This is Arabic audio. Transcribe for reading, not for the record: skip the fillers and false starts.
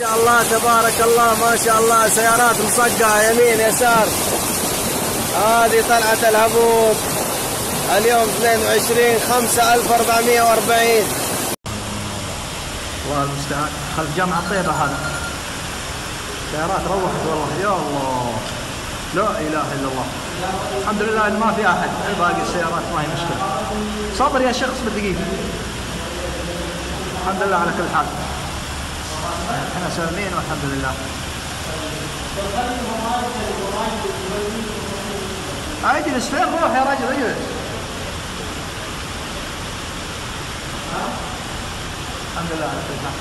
ما شاء الله تبارك الله، ما شاء الله، سيارات مصقعة يمين يسار. هذه طلعة الهبوط اليوم 22/5/1440. الله المستعان. خلف جامع الطيبة هذا سيارات روحت والله. يا الله لا اله الا الله. الحمد لله ان ما في احد، باقي السيارات ما هي مشكلة. صبر يا شيخ، اصبر دقيقة. الحمد لله على كل حال، احنا سالمين والحمد لله. اجلس فين روح يا رجل، اجلس. الحمد لله على كل حال.